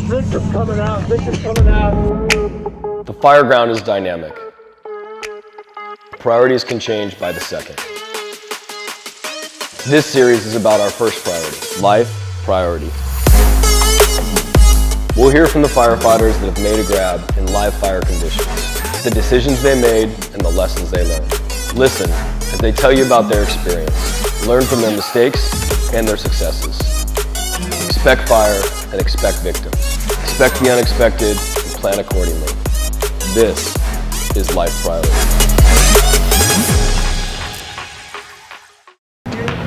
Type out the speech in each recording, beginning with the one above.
Victim's coming out, victim's coming out. The fire ground is dynamic. Priorities can change by the second. This series is about our first priority, life priority. We'll hear from the firefighters that have made a grab in live fire conditions, the decisions they made and the lessons they learned. Listen as they tell you about their experience. Learn from their mistakes and their successes. Expect fire and expect victims. Expect the unexpected and plan accordingly. This is Life Priority.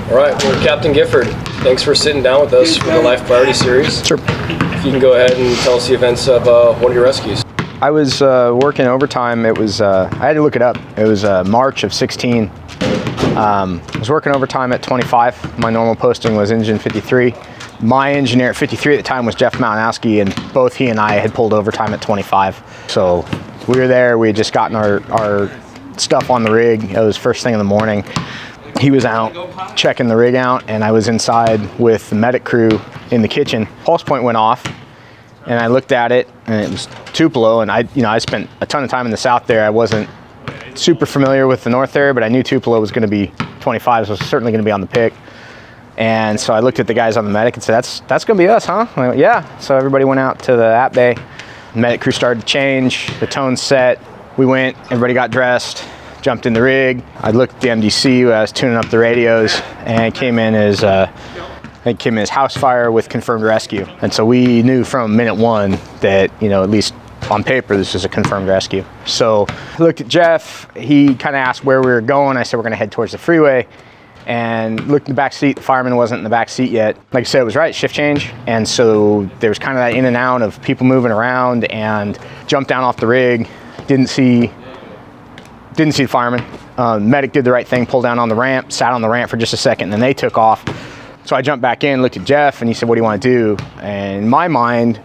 All right, we're Captain Gifford. Thanks for sitting down with us for the Life Priority series. Sure. If you can go ahead and tell us the events of one of your rescues. I was working overtime. It was, I had to look it up. It was March of 16. I was working overtime at 25. My normal posting was engine 53. My engineer at 53 at the time was Jeff Malinowski, and both he and I had pulled overtime at 25. So we were there. We had just gotten our stuff on the rig. It was first thing in the morning. He was out checking the rig out, and I was inside with the medic crew in the kitchen. Pulse point went off, and I looked at it, and it was Tupelo. And I spent a ton of time in the south there. I wasn't super familiar with the north area, but I knew Tupelo was going to be 25, so it was certainly going to be on the pick. And so I looked at the guys on the medic and said, "That's going to be us, huh?" I went, "Yeah." So everybody went out to the app bay. The medic crew started to change. The tone set. We went. Everybody got dressed. Jumped in the rig. I looked at the MDC. I was tuning up the radios, and it came in as house fire with confirmed rescue. And so we knew from minute one that, at least on paper, this is a confirmed rescue. So I looked at Jeff. He kind of asked where we were going. I said we're going to head towards the freeway, and looked in the back seat. The fireman wasn't in the back seat yet. Like I said, it was right, shift change. And so there was kind of that in and out of people moving around, and jumped down off the rig. Didn't see the fireman. Medic did the right thing, pulled down on the ramp, sat on the ramp for just a second, and then they took off. So I jumped back in, looked at Jeff, and he said, "What do you want to do?" And in my mind,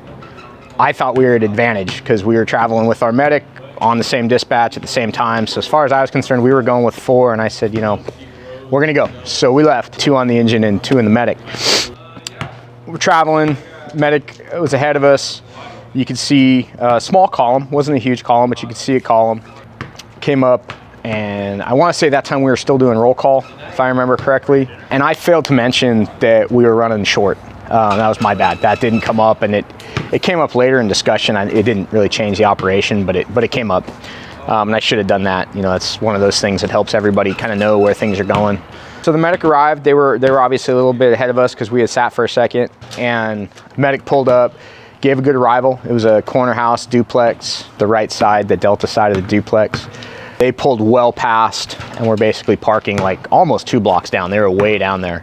I thought we were at advantage because we were traveling with our medic on the same dispatch at the same time. So as far as I was concerned, we were going with 4, and I said, we're going to go. So we left, 2 on the engine and 2 in the medic. We're traveling. Medic was ahead of us. You could see a small column. Wasn't a huge column, but you could see a column. Came up, and I want to say that time we were still doing roll call, if I remember correctly. And I failed to mention that we were running short. That was my bad. That didn't come up, and it came up later in discussion. It didn't really change the operation, but it came up. And I should have done that. That's one of those things that helps everybody kind of know where things are going. So the medic arrived. They were obviously a little bit ahead of us because we had sat for a second, and medic pulled up, gave a good arrival. It was a corner house duplex, the right side, the Delta side of the duplex. They pulled well past, and we're basically parking like almost 2 blocks down. They were way down there.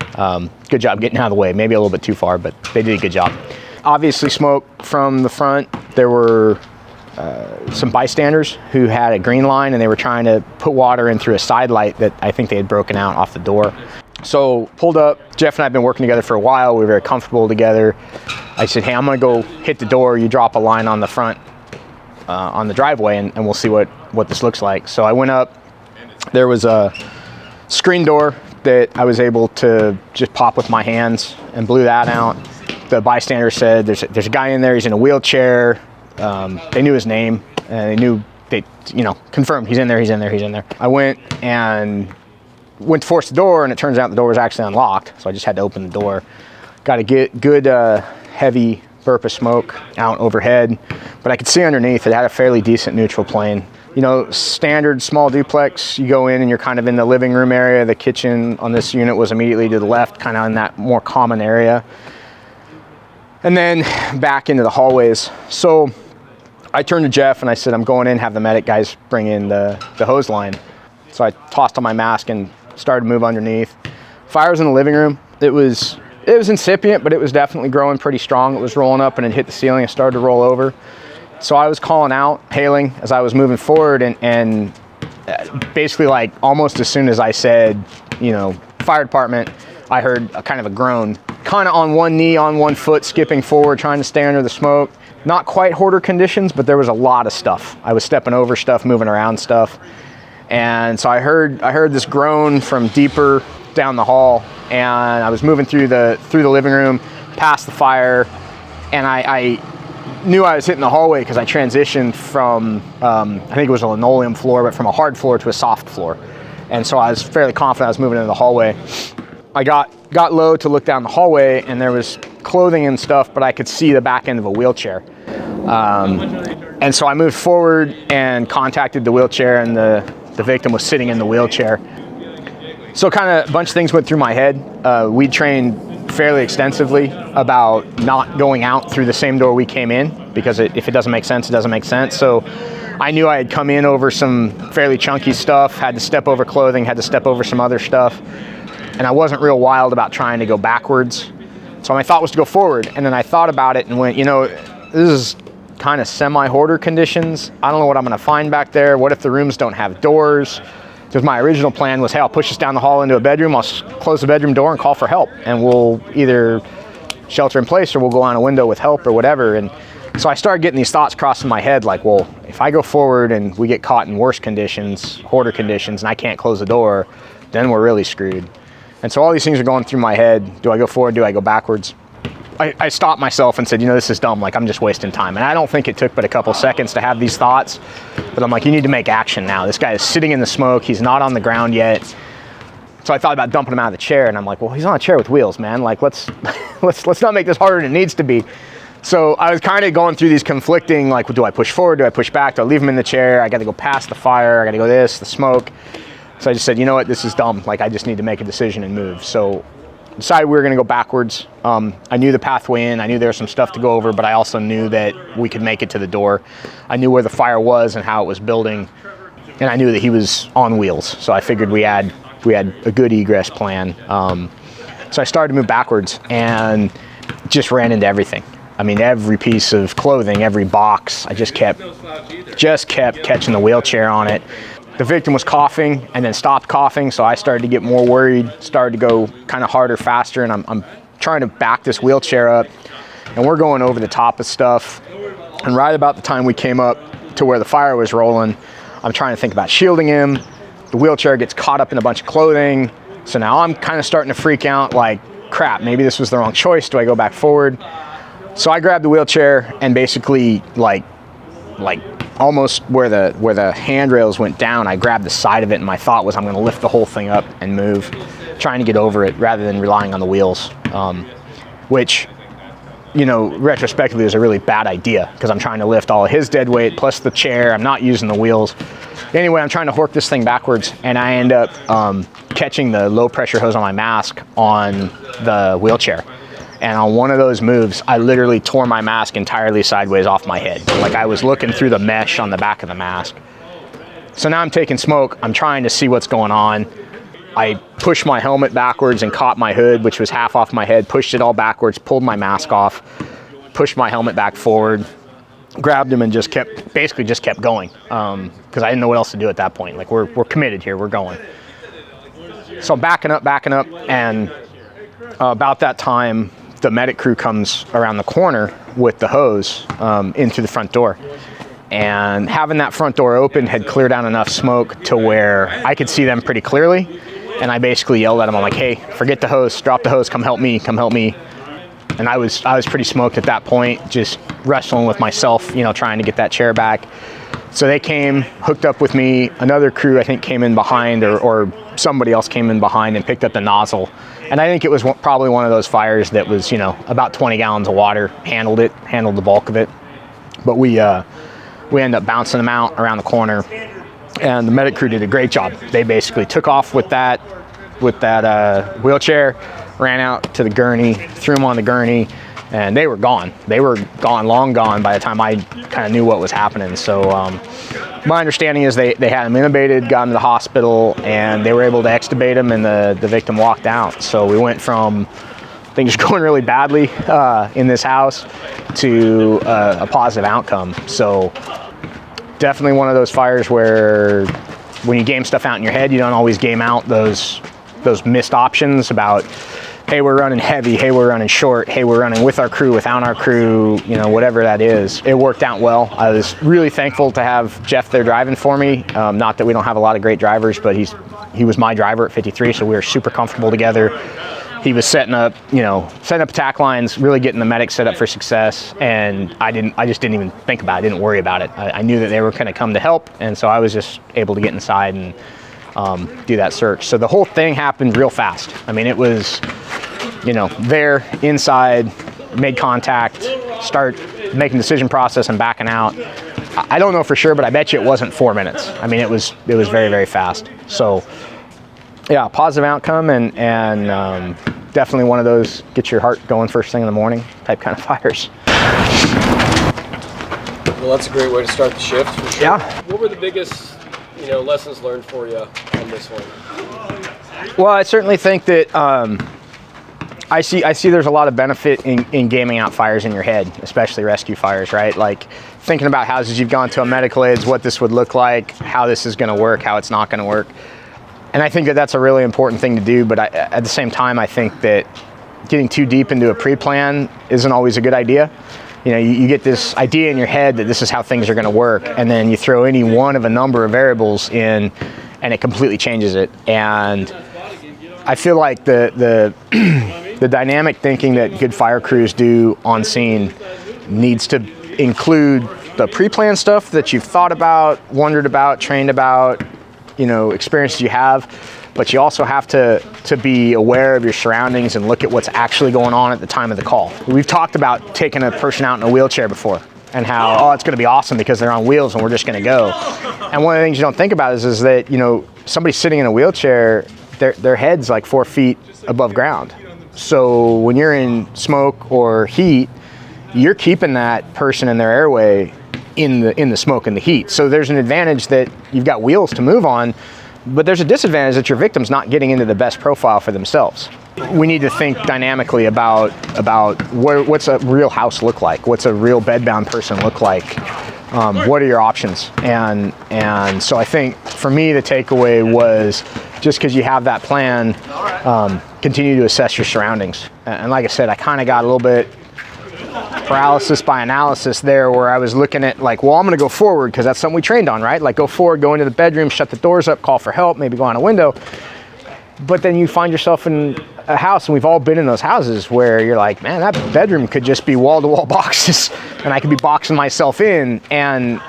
Good job getting out of the way. Maybe a little bit too far, but they did a good job. Obviously smoke from the front. There were some bystanders who had a green line, and they were trying to put water in through a side light that I think they had broken out off the door. So pulled up. Jeff and I have been working together for a while. We were very comfortable together. I said, "Hey, I'm going to go hit the door. You drop a line on the front, on the driveway, and we'll see what this looks like." So I went up. There was a screen door that I was able to just pop with my hands and blew that out. The bystander said, there's a guy in there. He's in a wheelchair. They knew his name, and they confirmed he's in there. I went to force the door, and it turns out the door was actually unlocked. So I just had to open the door. Got a good heavy burp of smoke out overhead, but I could see underneath it had a fairly decent neutral plane. Standard small duplex, you go in and you're kind of in the living room area. The kitchen on this unit was immediately to the left, kind of in that more common area. And then back into the hallways. So I turned to Jeff and I said, "I'm going in, have the medic guys bring in the hose line." So I tossed on my mask and started to move underneath. Fire was in the living room. It was incipient, but it was definitely growing pretty strong. It was rolling up and it hit the ceiling and started to roll over. So I was calling out, hailing as I was moving forward, and basically like almost as soon as I said, fire department, I heard a kind of a groan, kind of on one knee, on one foot, skipping forward, trying to stay under the smoke. Not quite hoarder conditions, but there was a lot of stuff. I was stepping over stuff, moving around stuff. And so I heard this groan from deeper down the hall, and I was moving through the living room, past the fire, and I knew I was hitting the hallway because I transitioned from, I think it was a linoleum floor, but from a hard floor to a soft floor. And so I was fairly confident I was moving into the hallway. I got low to look down the hallway, and there was clothing and stuff, but I could see the back end of a wheelchair. And so I moved forward and contacted the wheelchair, and the victim was sitting in the wheelchair. So kind of a bunch of things went through my head. We trained fairly extensively about not going out through the same door we came in, because if it doesn't make sense, it doesn't make sense. So I knew I had come in over some fairly chunky stuff, had to step over clothing, had to step over some other stuff. And I wasn't real wild about trying to go backwards. So my thought was to go forward. And then I thought about it and went, you know, this is kind of semi-hoarder conditions. I don't know what I'm gonna find back there. What if the rooms don't have doors? Because my original plan was, hey, I'll push us down the hall into a bedroom, I'll close the bedroom door and call for help. And we'll either shelter in place or we'll go on a window with help or whatever. And so I started getting these thoughts crossing my head like, well, if I go forward and we get caught in worse conditions, hoarder conditions, and I can't close the door, then we're really screwed. And so all these things are going through my head. Do I go forward? Do I go backwards? I stopped myself and said, you know, this is dumb. Like, I'm just wasting time. And I don't think it took but a couple seconds to have these thoughts. But I'm like, you need to make action now. This guy is sitting in the smoke. He's not on the ground yet. So I thought about dumping him out of the chair. And I'm like, well, he's on a chair with wheels, man. Like, let's not make this harder than it needs to be. So I was kind of going through these conflicting, like, well, do I push forward? Do I push back? Do I leave him in the chair? I got to go past the fire. I got to go the smoke. So I just said, you know what, this is dumb. Like, I just need to make a decision and move. So decided we were gonna go backwards. I knew the pathway in, I knew there was some stuff to go over, but I also knew that we could make it to the door. I knew where the fire was and how it was building, and I knew that he was on wheels. So I figured we had a good egress plan. So I started to move backwards and just ran into everything. I mean, every piece of clothing, every box, I just kept catching the wheelchair on it. The victim was coughing and then stopped coughing, so I started to get more worried, started to go kind of harder, faster, and I'm trying to back this wheelchair up, and we're going over the top of stuff. And right about the time we came up to where the fire was rolling, I'm trying to think about shielding him. The wheelchair gets caught up in a bunch of clothing, so now I'm kind of starting to freak out, like, crap, maybe this was the wrong choice. Do I go back forward? So I grabbed the wheelchair and basically, like almost where the handrails went down, I grabbed the side of it, and my thought was I'm going to lift the whole thing up and move, trying to get over it rather than relying on the wheels, which, you know, retrospectively is a really bad idea because I'm trying to lift all of his dead weight plus the chair. I'm not using the wheels. Anyway, I'm trying to hork this thing backwards, and I end up catching the low pressure hose on my mask on the wheelchair. And on one of those moves, I literally tore my mask entirely sideways off my head. Like, I was looking through the mesh on the back of the mask. So now I'm taking smoke. I'm trying to see what's going on. I pushed my helmet backwards and caught my hood, which was half off my head, pushed it all backwards, pulled my mask off, pushed my helmet back forward, grabbed him, and basically just kept going. Because I didn't know what else to do at that point. Like, we're committed here, we're going. So I'm backing up, and about that time, the medic crew comes around the corner with the hose in through the front door. And having that front door open had cleared out enough smoke to where I could see them pretty clearly. And I basically yelled at them, I'm like, hey, forget the hose, drop the hose, come help me. And I was pretty smoked at that point, just wrestling with myself, you know, trying to get that chair back. So they came, hooked up with me. Another crew, I think, came in behind, or somebody else came in behind and picked up the nozzle. And I think it was probably one of those fires that was, you know, about 20 gallons of water, handled the bulk of it. But we ended up bouncing them out around the corner, and the medic crew did a great job. They basically took off with that wheelchair, ran out to the gurney, threw them on the gurney, and they were gone. They were gone, long gone by the time I kind of knew what was happening. So my understanding is they had him intubated, got him to the hospital, and they were able to extubate him, and the victim walked out. So we went from things going really badly in this house to a positive outcome. So definitely one of those fires where when you game stuff out in your head, you don't always game out those missed options about, hey, we're running heavy, hey, we're running short, hey, we're running with our crew, without our crew, you know, whatever that is. It worked out well. I was really thankful to have Jeff there driving for me. Not that we don't have a lot of great drivers, but he was my driver at 53, so we were super comfortable together. he was setting up attack lines, really getting the medics set up for success, and I just didn't even think about it, didn't worry about it. I knew that they were going to come to help, and so I was just able to get inside and do that search. So the whole thing happened real fast. I mean, it was, there, inside, made contact, start making decision process and backing out. I don't know for sure, but I bet you it wasn't 4 minutes. I mean, it was very, very fast. So yeah, positive outcome, and definitely one of those get your heart going first thing in the morning type kind of fires. Well, that's a great way to start the shift, for sure. Yeah. What were the biggest, lessons learned for you on this one? Well, I certainly think that I see there's a lot of benefit in gaming out fires in your head, especially rescue fires, right? Like thinking about houses you've gone to on medical aids, what this would look like, how this is going to work, how it's not going to work. And I think that that's a really important thing to do, but at the same time, I think that getting too deep into a pre-plan isn't always a good idea. You get this idea in your head that this is how things are going to work, and then you throw any one of a number of variables in, and it completely changes it. And I feel like the dynamic thinking that good fire crews do on scene needs to include the pre-planned stuff that you've thought about, wondered about, trained about, experiences you have, but you also have to be aware of your surroundings and look at what's actually going on at the time of the call. We've talked about taking a person out in a wheelchair before and how, it's going to be awesome because they're on wheels and we're just going to go. And one of the things you don't think about is that, somebody sitting in a wheelchair, their head's like 4 feet above ground. So when you're in smoke or heat, you're keeping that person in their airway in the smoke and the heat. So there's an advantage that you've got wheels to move on, but there's a disadvantage that your victim's not getting into the best profile for themselves. We need to think dynamically about what's a real house look like, what's a real bedbound person look like, what are your options, and so I think for me the takeaway was just because you have that plan, continue to assess your surroundings. And like I said, I kind of got a little bit paralysis by analysis there, where I was looking at I'm going to go forward because that's something we trained on, right? Like go forward, go into the bedroom, shut the doors up, call for help, maybe go on a window. But then you find yourself in a house, and we've all been in those houses where you're like, man, that bedroom could just be wall-to-wall boxes and I could be boxing myself in, and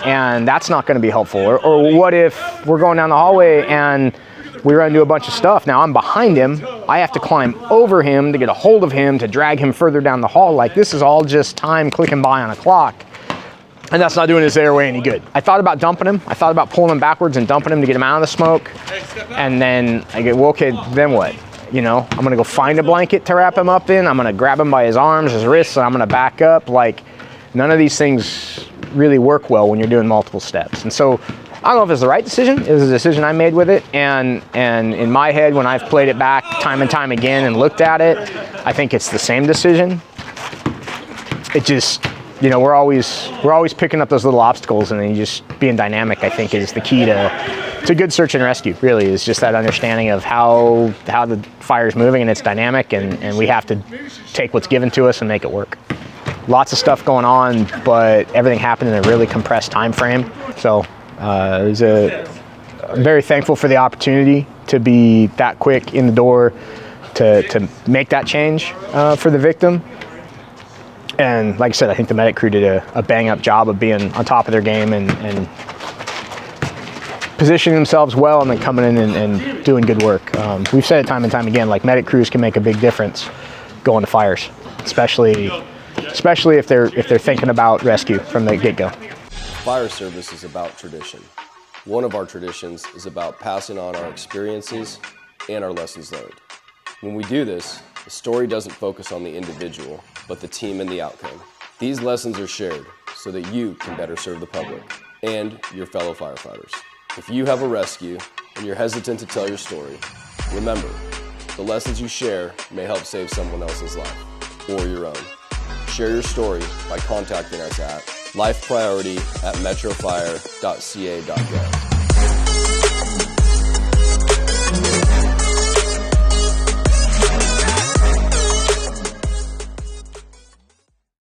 that's not going to be helpful. Or what if we're going down the hallway and we run into a bunch of stuff. Now I'm behind him. I have to climb over him to get a hold of him to drag him further down the hall. Like this is all just time clicking by on a clock. And that's not doing his airway any good. I thought about dumping him. I thought about pulling him backwards and dumping him to get him out of the smoke. And then I go, well, okay, then what? I'm gonna go find a blanket to wrap him up in. I'm gonna grab him by his arms, his wrists, and I'm gonna back up. Like none of these things really work well when you're doing multiple steps. And so I don't know if it's the right decision. It was a decision I made with it, and in my head, when I've played it back time and time again and looked at it, I think it's the same decision. It just, we're always picking up those little obstacles, and then just being dynamic, I think, is the key to good search and rescue. Really, is just that understanding of how the fire's moving, and it's dynamic, and we have to take what's given to us and make it work. Lots of stuff going on, but everything happened in a really compressed time frame. So. I'm very thankful for the opportunity to be that quick in the door to make that change for the victim. And like I said, I think the medic crew did a bang-up job of being on top of their game and positioning themselves well, and then coming in and doing good work. We've said it time and time again, like medic crews can make a big difference going to fires, especially if they're thinking about rescue from the get-go. Fire service is about tradition. One of our traditions is about passing on our experiences and our lessons learned. When we do this, the story doesn't focus on the individual, but the team and the outcome. These lessons are shared so that you can better serve the public and your fellow firefighters. If you have a rescue and you're hesitant to tell your story, remember, the lessons you share may help save someone else's life or your own. Share your story by contacting us at lifepriority@metrofire.ca.gov.